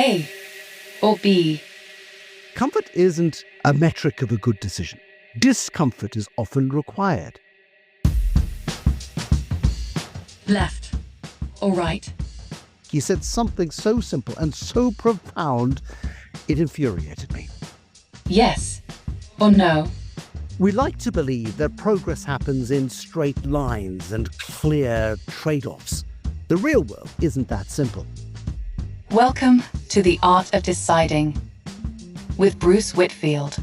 A or B? Comfort isn't a metric of a good decision. Discomfort is often required. Left or right? He said something so simple and so profound, it infuriated me. Yes or no? We like to believe that progress happens in straight lines and clear trade-offs. The real world isn't that simple. Welcome to The Art of Deciding with Bruce Whitfield.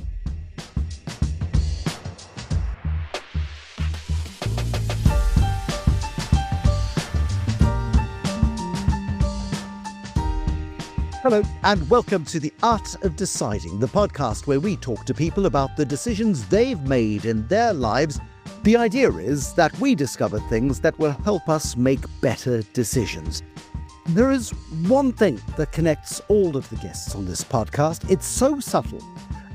Hello, and welcome to The Art of Deciding, the podcast where we talk to people about the decisions they've made in their lives. The idea is that we discover things that will help us make better decisions. There is one thing that connects all of the guests on this podcast. It's so subtle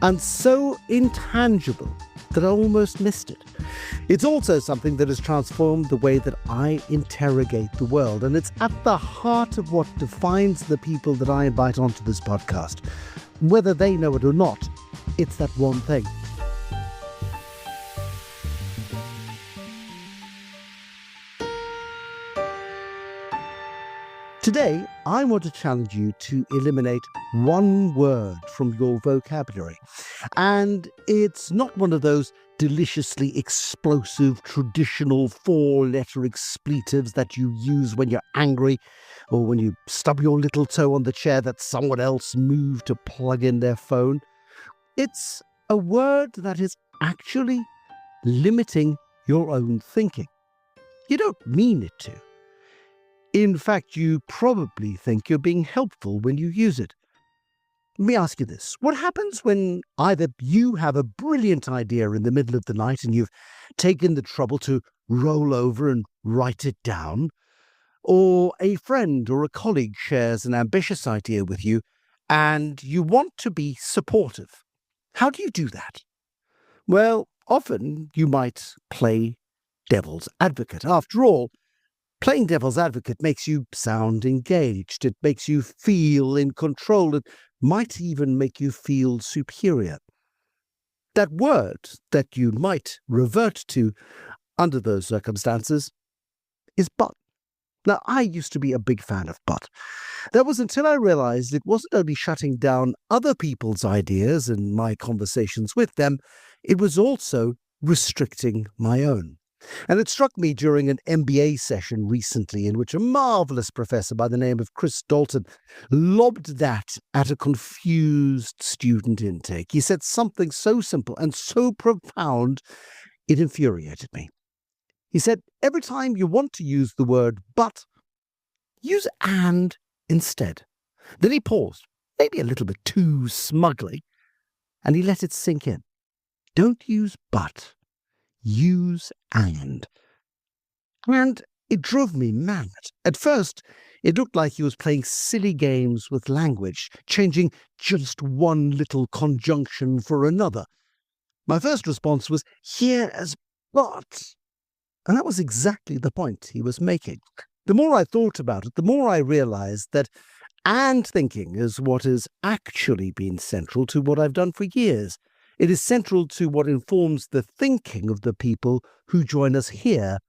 and so intangible that I almost missed it. It's also something that has transformed the way that I interrogate the world, and it's at the heart of what defines the people that I invite onto this podcast. Whether they know it or not, it's that one thing. Today, I want to challenge you to eliminate one word from your vocabulary. And it's not one of those deliciously explosive, traditional four-letter expletives that you use when you're angry or when you stub your little toe on the chair that someone else moved to plug in their phone. It's a word that is actually limiting your own thinking. You don't mean it to. In fact, you probably think you're being helpful when you use it. Let me ask you this. What happens when either you have a brilliant idea in the middle of the night and you've taken the trouble to roll over and write it down, or a friend or a colleague shares an ambitious idea with you and you want to be supportive? How do you do that? Well, often you might play devil's advocate. After all, playing devil's advocate makes you sound engaged. It makes you feel in control. It might even make you feel superior. That word that you might revert to under those circumstances is but. Now, I used to be a big fan of but. That was until I realized it wasn't only shutting down other people's ideas and my conversations with them, it was also restricting my own. And it struck me during an MBA session recently in which a marvelous professor by the name of Chris Dalton lobbed that at a confused student intake. He said something so simple and so profound, it infuriated me. He said, every time you want to use the word but, use and instead. Then he paused, maybe a little bit too smugly, and he let it sink in. Don't use but. Use and. And it drove me mad. At first, it looked like he was playing silly games with language, changing just one little conjunction for another. My first response was, here as but. And that was exactly the point he was making. The more I thought about it, the more I realized that and thinking is what has actually been central to what I've done for years. It is central to what informs the thinking of the people who join us here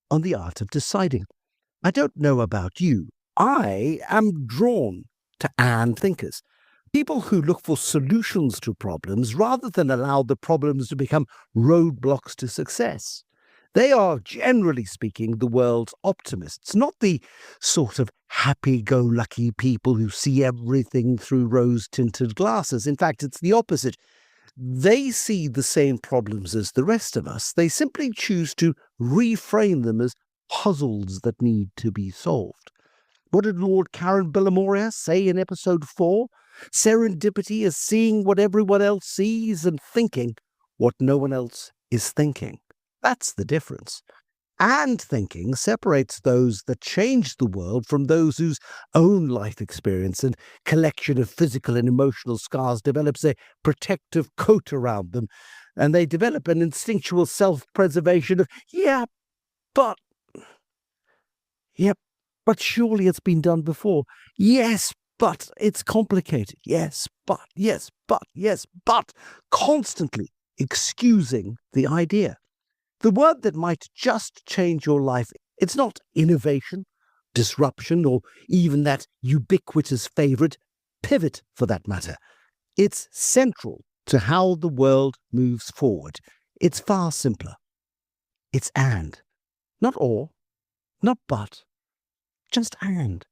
on The Art of Deciding. I don't know about you. I am drawn to and thinkers. People who look for solutions to problems rather than allow the problems to become roadblocks to success. They are, generally speaking, the world's optimists, not the sort of happy-go-lucky people who see everything through rose-tinted glasses. In fact, it's the opposite. They see the same problems as the rest of us. They simply choose to reframe them as puzzles that need to be solved. What did Lord Karen Bellamoria say in episode 4? Serendipity is seeing what everyone else sees and thinking what no one else is thinking. That's the difference. And thinking separates those that change the world from those whose own life experience and collection of physical and emotional scars develops a protective coat around them, and they develop an instinctual self-preservation of, but surely it's been done before. Yes, but it's complicated. Yes, but, yes, but, yes, but, constantly excusing the idea. The word that might just change your life, it's not innovation, disruption, or even that ubiquitous favorite, pivot for that matter. It's central to how the world moves forward. It's far simpler. It's and. Not or, not but, just and.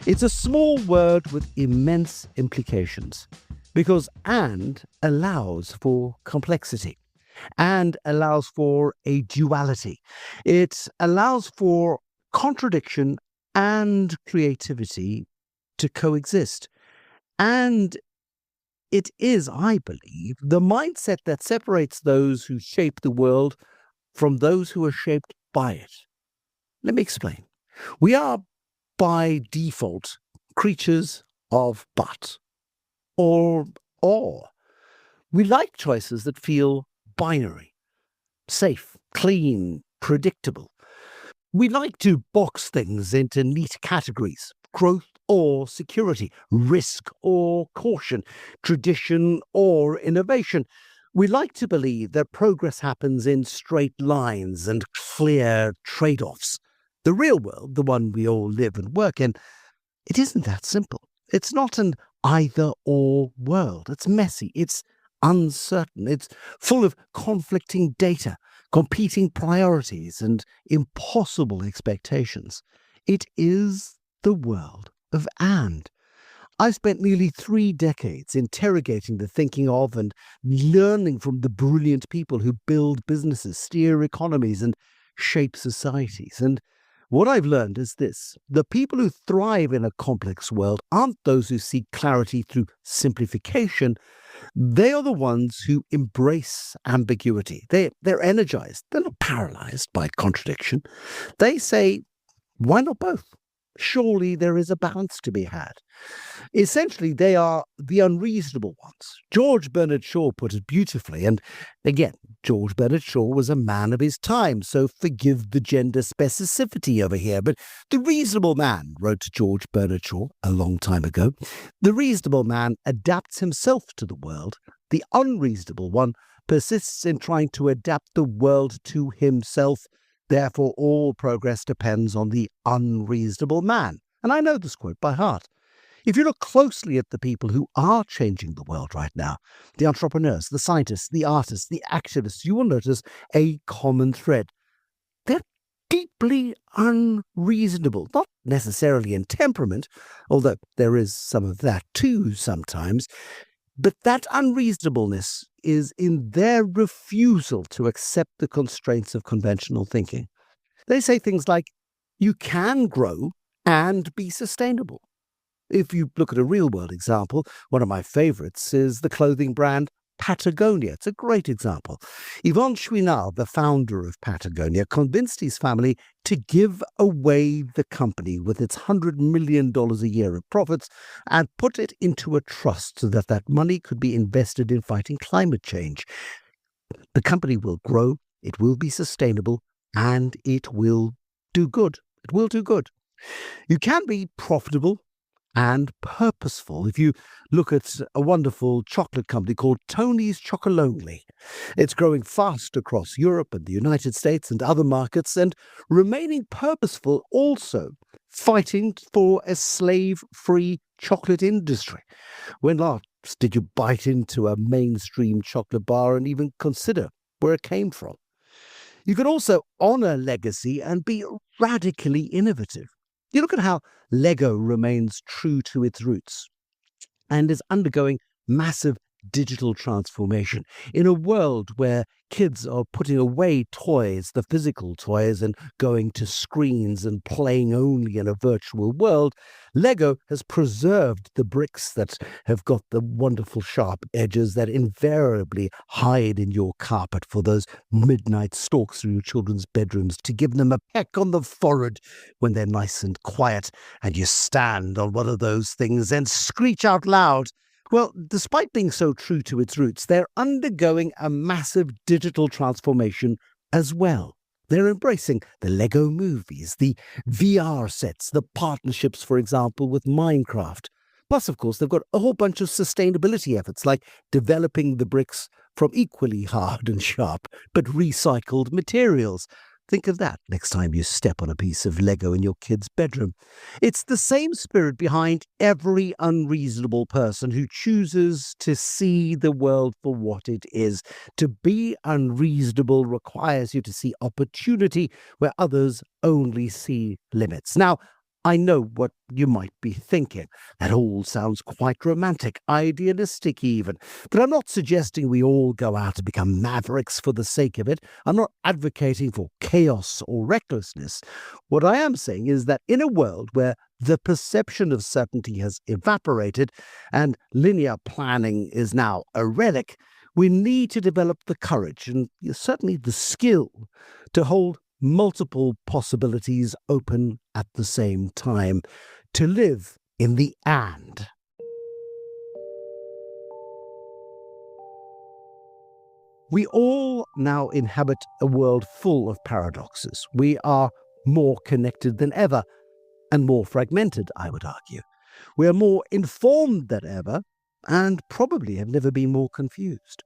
It's a small word with immense implications because and allows for complexity and allows for a duality. It allows for contradiction and creativity to coexist. And it is, I believe, the mindset that separates those who shape the world from those who are shaped by it. Let me explain. We are, by default, creatures of but or or. We like choices that feel binary, safe, clean, predictable. We like to box things into neat categories: growth or security, risk or caution, tradition or innovation. We like to believe that progress happens in straight lines and clear trade offs. The real world, the one we all live and work in, it isn't that simple. It's not an either or world. It's messy. It's uncertain. It's full of conflicting data, competing priorities, and impossible expectations. It is the world of and. I've spent nearly 3 decades interrogating the thinking of and learning from the brilliant people who build businesses, steer economies, and shape societies. And what I've learned is this: the people who thrive in a complex world aren't those who seek clarity through simplification. They are the ones who embrace ambiguity. They're energized. They're not paralyzed by contradiction. They say, why not both? Surely there is a balance to be had. Essentially, they are the unreasonable ones. George Bernard Shaw put it beautifully, and again, George Bernard Shaw was a man of his time, so forgive the gender specificity over here. But the reasonable man, wrote George Bernard Shaw a long time ago, the reasonable man adapts himself to the world. The unreasonable one persists in trying to adapt the world to himself. Therefore, all progress depends on the unreasonable man. And I know this quote by heart. If you look closely at the people who are changing the world right now, the entrepreneurs, the scientists, the artists, the activists, you will notice a common thread. They're deeply unreasonable, not necessarily in temperament, although there is some of that too sometimes, but that unreasonableness is in their refusal to accept the constraints of conventional thinking. They say things like, you can grow and be sustainable. If you look at a real-world example, one of my favorites is the clothing brand Patagonia. It's a great example. Yvon Chouinard, the founder of Patagonia, convinced his family to give away the company with its $100 million a year of profits and put it into a trust so that that money could be invested in fighting climate change. The company will grow, it will be sustainable, and it will do good. It will do good. You can be profitable and purposeful. If you look at a wonderful chocolate company called Tony's Chocolonely, it's growing fast across Europe and the United States and other markets, and remaining purposeful also, fighting for a slave-free chocolate industry. When last did you bite into a mainstream chocolate bar and even consider where it came from? You can also honor legacy and be radically innovative. You look at how Lego remains true to its roots and is undergoing massive digital transformation in a world where kids are putting away toys, the physical toys, and going to screens and playing only in a virtual world. Lego has preserved the bricks that have got the wonderful sharp edges that invariably hide in your carpet for those midnight stalks through your children's bedrooms to give them a peck on the forehead when they're nice and quiet and you stand on one of those things and screech out loud. Well, despite being so true to its roots, they're undergoing a massive digital transformation as well. They're embracing the Lego movies, the VR sets, the partnerships, for example, with Minecraft. Plus, of course, they've got a whole bunch of sustainability efforts, like developing the bricks from equally hard and sharp, but recycled materials. Think of that next time you step on a piece of Lego in your kid's bedroom. It's the same spirit behind every unreasonable person who chooses to see the world for what it is. To be unreasonable requires you to see opportunity where others only see limits. Now, I know what you might be thinking. That all sounds quite romantic, idealistic even. But I'm not suggesting we all go out and become mavericks for the sake of it. I'm not advocating for chaos or recklessness. What I am saying is that in a world where the perception of certainty has evaporated and linear planning is now a relic, we need to develop the courage and certainly the skill to hold multiple possibilities open at the same time, to live in the and. We all now inhabit a world full of paradoxes. We are more connected than ever, and more fragmented, I would argue. We are more informed than ever, and probably have never been more confused.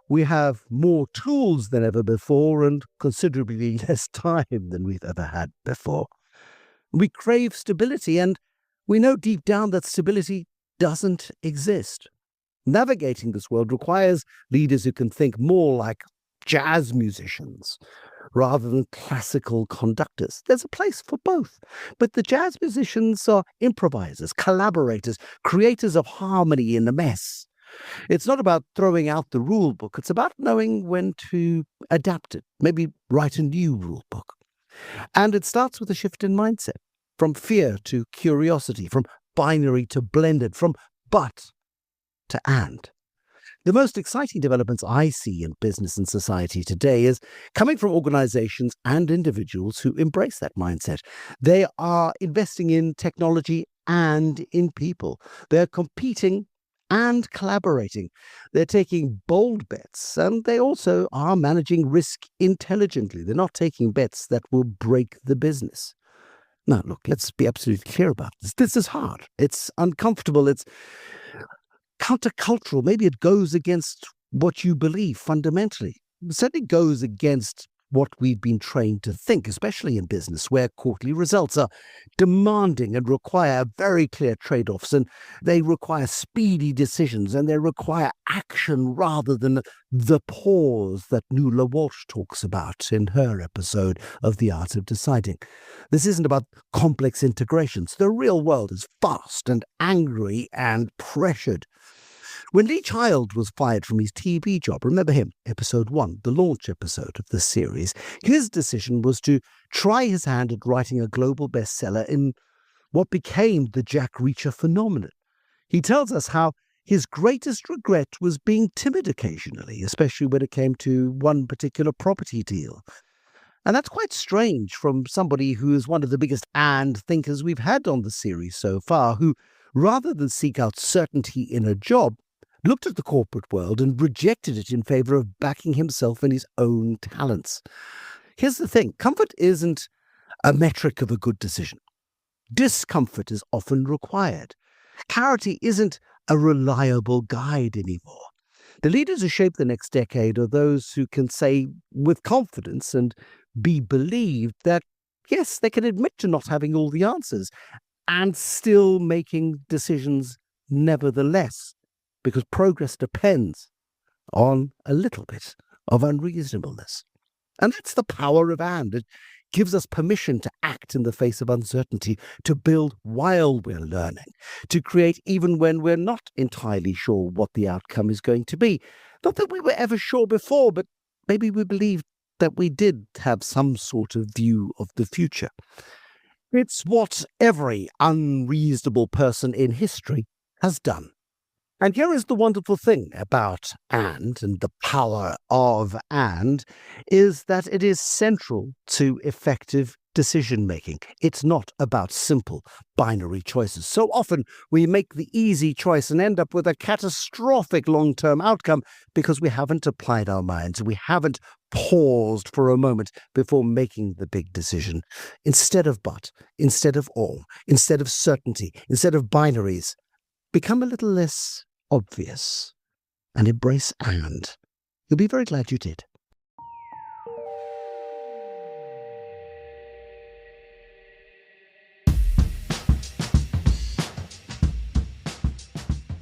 We have more tools than ever before and considerably less time than we've ever had before. We crave stability, and we know deep down that stability doesn't exist. Navigating this world requires leaders who can think more like jazz musicians rather than classical conductors. There's a place for both, but the jazz musicians are improvisers, collaborators, creators of harmony in the mess. It's not about throwing out the rule book. It's about knowing when to adapt it, maybe write a new rule book. And it starts with a shift in mindset, from fear to curiosity, from binary to blended, from but to and. The most exciting developments I see in business and society today is coming from organizations and individuals who embrace that mindset. They are investing in technology and in people. They're competing and collaborating. They're taking bold bets, and they also are managing risk intelligently. They're not taking bets that will break the business. Now, look, let's be absolutely clear about this. This is hard. It's uncomfortable. It's countercultural. Maybe it goes against what you believe fundamentally. It certainly goes against what we've been trained to think, especially in business, where quarterly results are demanding and require very clear trade-offs, and they require speedy decisions, and they require action rather than the pause that Nuala Walsh talks about in her episode of The Art of Deciding. This isn't about complex integrations. The real world is fast and angry and pressured. When Lee Child was fired from his TV job, remember him, episode 1, the launch episode of the series, his decision was to try his hand at writing a global bestseller in what became the Jack Reacher phenomenon. He tells us how his greatest regret was being timid occasionally, especially when it came to one particular property deal. And that's quite strange from somebody who is one of the biggest and thinkers we've had on the series so far, who, rather than seek out certainty in a job, looked at the corporate world and rejected it in favor of backing himself and his own talents. Here's the thing. Comfort isn't a metric of a good decision. Discomfort is often required. Clarity isn't a reliable guide anymore. The leaders who shape the next decade are those who can say with confidence and be believed that, yes, they can admit to not having all the answers and still making decisions nevertheless, because progress depends on a little bit of unreasonableness. And that's the power of and. It gives us permission to act in the face of uncertainty, to build while we're learning, to create even when we're not entirely sure what the outcome is going to be. Not that we were ever sure before, but maybe we believed that we did have some sort of view of the future. It's what every unreasonable person in history has done. And here is the wonderful thing about and the power of and, is that it is central to effective decision-making. It's not about simple binary choices. So often we make the easy choice and end up with a catastrophic long-term outcome because we haven't applied our minds. We haven't paused for a moment before making the big decision. Instead of but, instead of or, instead of certainty, instead of binaries, become a little less obvious and embrace and. You'll be very glad you did.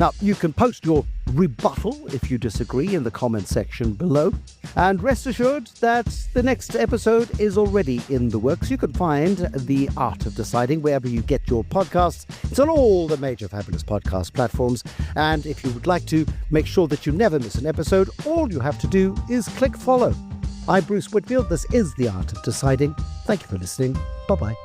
Now, you can post your rebuttal if you disagree in the comment section below. And rest assured that the next episode is already in the works. You can find The Art of Deciding wherever you get your podcasts. It's on all the major fabulous podcast platforms. And if you would like to make sure that you never miss an episode, all you have to do is click follow. I'm Bruce Whitfield. This is The Art of Deciding. Thank you for listening. Bye-bye.